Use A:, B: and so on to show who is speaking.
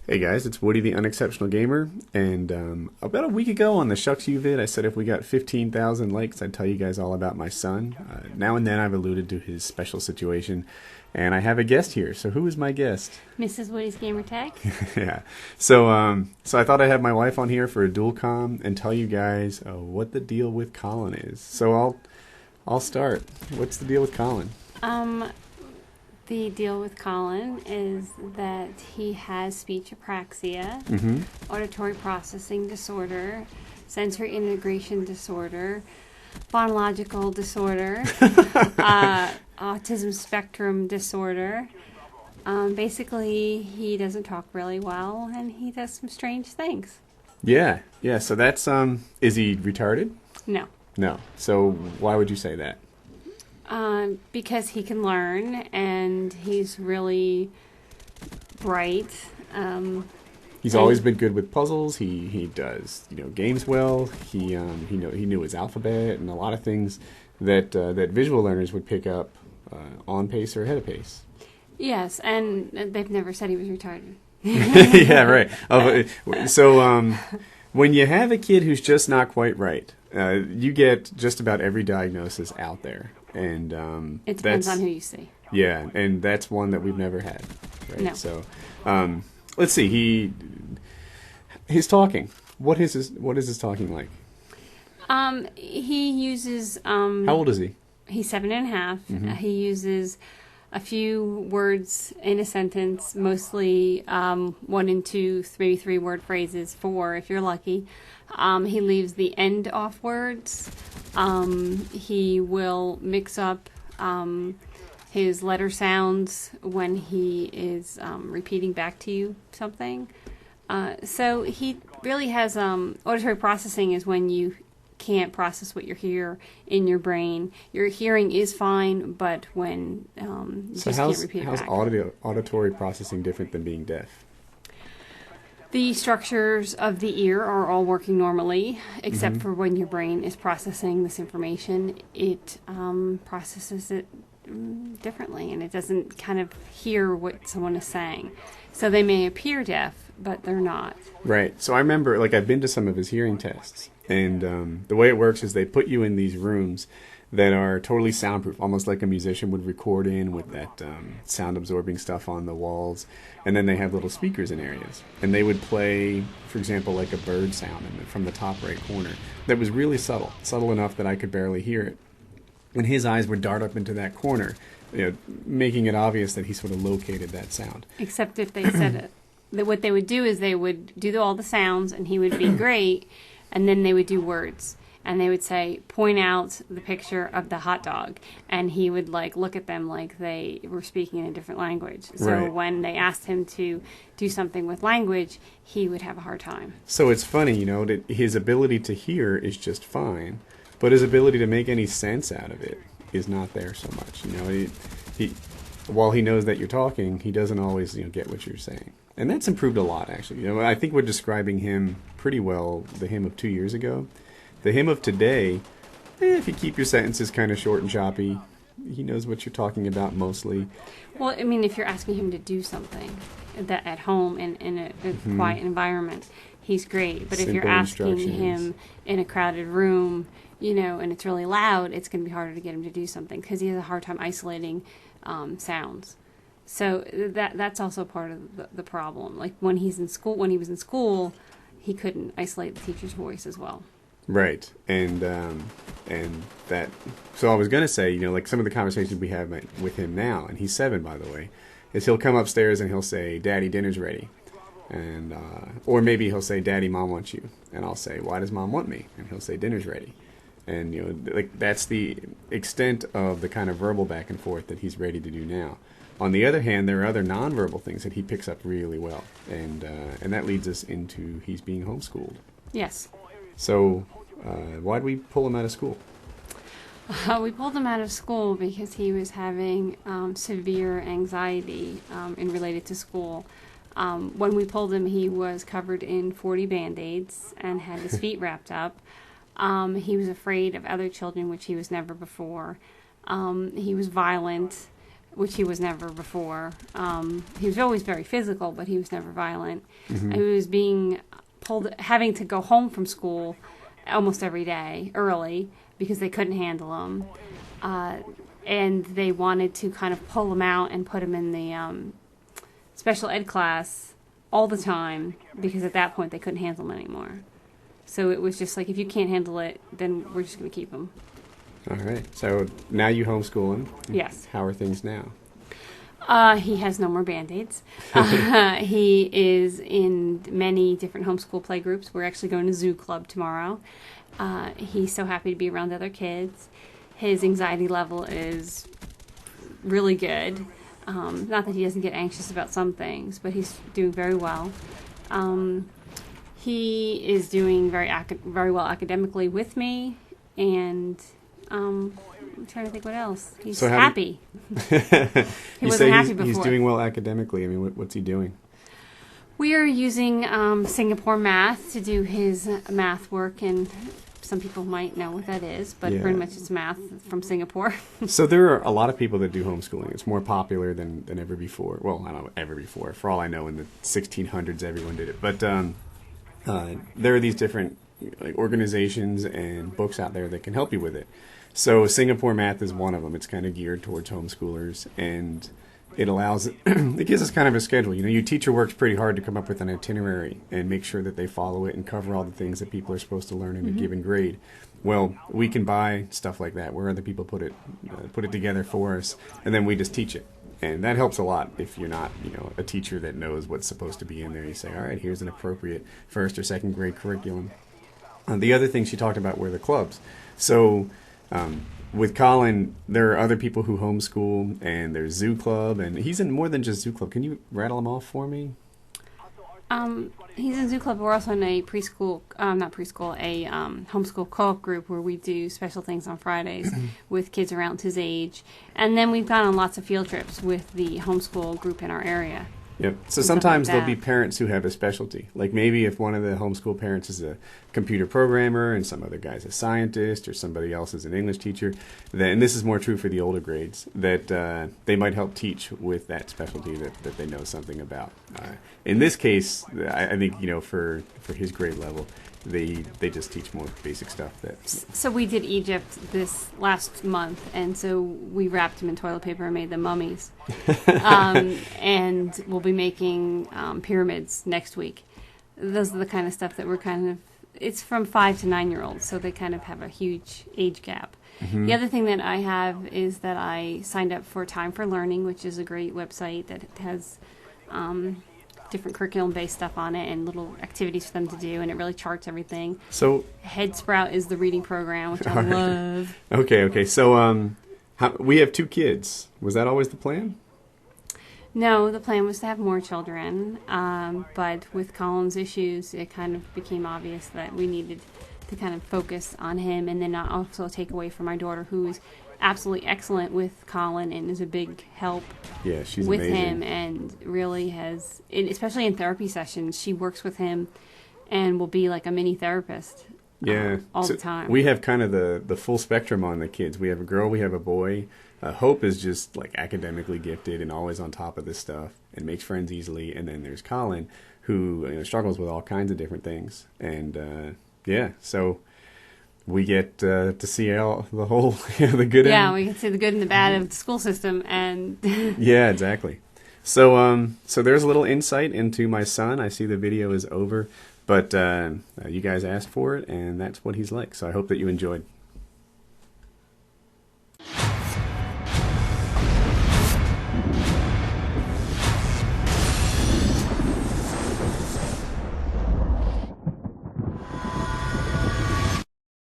A: Hey guys, it's Woody the Unexceptional Gamer, and about a week ago on the Shucks You vid, I said if we got 15,000 likes, I'd tell you guys all about my son. Now and then I've alluded to his special situation, and I have a guest here. So who is my guest?
B: Mrs. WoodysGamertag.
A: Yeah. So I thought I'd have my wife on here for a dual com and tell you guys what the deal with Colin is. So I'll start. What's the deal with Colin?
B: The deal with Colin is that he has speech apraxia, auditory processing disorder, sensory integration disorder, phonological disorder, autism spectrum disorder. Basically, he doesn't talk really well, and he does some strange things.
A: Yeah. So that's is he retarded?
B: No.
A: No. So why would you say that?
B: Because he can learn, and he's really bright.
A: He's always been good with puzzles. He does games well. He knew his alphabet and a lot of things that visual learners would pick up on pace or ahead of pace.
B: Yes, and they've never said he was retarded.
A: Yeah, right. So when you have a kid who's just not quite right, you get just about every diagnosis out there. And
B: it depends on who you see.
A: Yeah, and that's one that we've never had. Right?
B: No.
A: So let's see. His talking. What is his talking like?
B: He uses.
A: How old is he?
B: He's 7.5. He uses a few words in a sentence, mostly 1 and 2, maybe 3 word phrases, 4 if you're lucky. He leaves the end off words. He will mix up his letter sounds when he is repeating back to you something. So he really has auditory processing is when you can't process what you hear in your brain. Your hearing is fine, but when you just can't repeat it back.
A: How's auditory processing different than being deaf?
B: The structures of the ear are all working normally, except for when your brain is processing this information. It processes it differently, and it doesn't kind of hear what someone is saying. So they may appear deaf, but they're not. Right.
A: So I remember, I've been to some of his hearing tests, and the way it works is they put you in these rooms that are totally soundproof, almost like a musician would record in with that sound-absorbing stuff on the walls. And then they have little speakers in areas. And they would play, for example, like a bird sound from the top right corner that was really subtle enough that I could barely hear it. And his eyes would dart up into that corner, making it obvious that he sort of located that sound.
B: Except if they said it. What they would do is they would do all the sounds, and he would be great, and then they would do words. And they would say, point out the picture of the hot dog. And he would look at them like they were speaking in a different language. So when they asked him to do something with language, he would have a hard time.
A: So it's funny, that his ability to hear is just fine, but his ability to make any sense out of it is not there so much. He while he knows that you're talking, he doesn't always get what you're saying. And that's improved a lot, actually. I think we're describing him pretty well, the him of 2 years ago. The him of today, if you keep your sentences kind of short and choppy, he knows what you're talking about mostly.
B: Well, I mean, if you're asking him to do something that at home and in a quiet environment, he's great. But
A: Simple
B: if you're asking him in a crowded room, and it's really loud, it's going to be harder to get him to do something because he has a hard time isolating sounds. So that's also part of the problem. Like when he was in school, he couldn't isolate the teacher's voice as well.
A: Right, and that. So I was gonna say, some of the conversations we have with him now, and he's 7, by the way, is he'll come upstairs and he'll say, "Daddy, dinner's ready," and or maybe he'll say, "Daddy, Mom wants you," and I'll say, "Why does Mom want me?" And he'll say, "Dinner's ready," and that's the extent of the kind of verbal back and forth that he's ready to do now. On the other hand, there are other nonverbal things that he picks up really well, and that leads us into he's being homeschooled.
B: Yes.
A: So. Why'd we pull him out of school?
B: We pulled him out of school because he was having severe anxiety related to school. When we pulled him, he was covered in 40 Band-Aids and had his feet wrapped up. He was afraid of other children, which he was never before. He was violent. which he was never before. He was always very physical, but he was never violent.
A: Mm-hmm.
B: And he was being having to go home from school almost every day early because they couldn't handle him. And they wanted to kind of pull him out and put him in the special ed class all the time because at that point they couldn't handle him anymore. So it was just like, if you can't handle it, then we're just going to keep him.
A: All right. So now you homeschool him.
B: Yes.
A: How are things now?
B: He has no more Band-Aids. He is in many different homeschool play groups. We're actually going to Zoo Club tomorrow. He's so happy to be around other kids. His anxiety level is really good. Not that he doesn't get anxious about some things, but he's doing very well. He is doing very well academically with me, and I'm trying to think what else. He's happy. He wasn't happy before.
A: He's doing well academically. I mean, what's he doing?
B: We are using Singapore math to do his math work, and some people might know what that is, but pretty much it's math from Singapore. So
A: there are a lot of people that do homeschooling. It's more popular than ever before. Well, I don't know, ever before. For all I know, in the 1600s, everyone did it. But there are these different organizations and books out there that can help you with it. So Singapore Math is one of them. It's kind of geared towards homeschoolers, and it allows it gives us kind of a schedule. You know, your teacher works pretty hard to come up with an itinerary and make sure that they follow it and cover all the things that people are supposed to learn in a given grade. Well, we can buy stuff like that where other people put it together for us, and then we just teach it. And that helps a lot if you're not, a teacher that knows what's supposed to be in there. You say, all right, here's an appropriate first or second grade curriculum. The other thing she talked about were the clubs. So with Colin, there are other people who homeschool, and there's Zoo Club, and he's in more than just Zoo Club. Can you rattle them off for me?
B: He's in Zoo Club. We're also in a homeschool co-op group where we do special things on Fridays with kids around his age. And then we've gone on lots of field trips with the homeschool group in our area.
A: Yep. So sometimes there'll be parents who have a specialty. Like maybe if one of the homeschool parents is a computer programmer and some other guy's a scientist or somebody else is an English teacher, and this is more true for the older grades, that they might help teach with that specialty that they know something about. In this case, I think, for his grade level, they just teach more basic stuff.
B: So we did Egypt this last month, and so we wrapped them in toilet paper and made them mummies. And we'll be making pyramids next week. Those are the kind of stuff that we're it's from 5 to 9-year-olds, so they kind of have a huge age gap. Mm-hmm. The other thing that I have is that I signed up for Time for Learning, which is a great website that has different curriculum-based stuff on it and little activities for them to do, and it really charts everything.
A: So
B: Head Sprout is the reading program, which I love.
A: Okay. So we have 2 kids. Was that always the plan?
B: No, the plan was to have more children, but with Colin's issues, it kind of became obvious that we needed to kind of focus on him, and then not also take away from my daughter, who is absolutely excellent with Colin and is a big help.
A: Yeah, she's
B: with
A: amazing.
B: Him, and really has, especially in therapy sessions, she works with him and will be like a mini therapist. All the time. We
A: have kind of the full spectrum on the kids. We have a girl, we have a boy. Hope is just like academically gifted and always on top of this stuff and makes friends easily. And then there's Colin, who struggles with all kinds of different things. And so we get to see the whole the good.
B: Yeah, we can see the good and the bad of the school system, and
A: yeah, exactly. So there's a little insight into my son. I see the video is over, but you guys asked for it, and that's what he's like. So I hope that you enjoyed.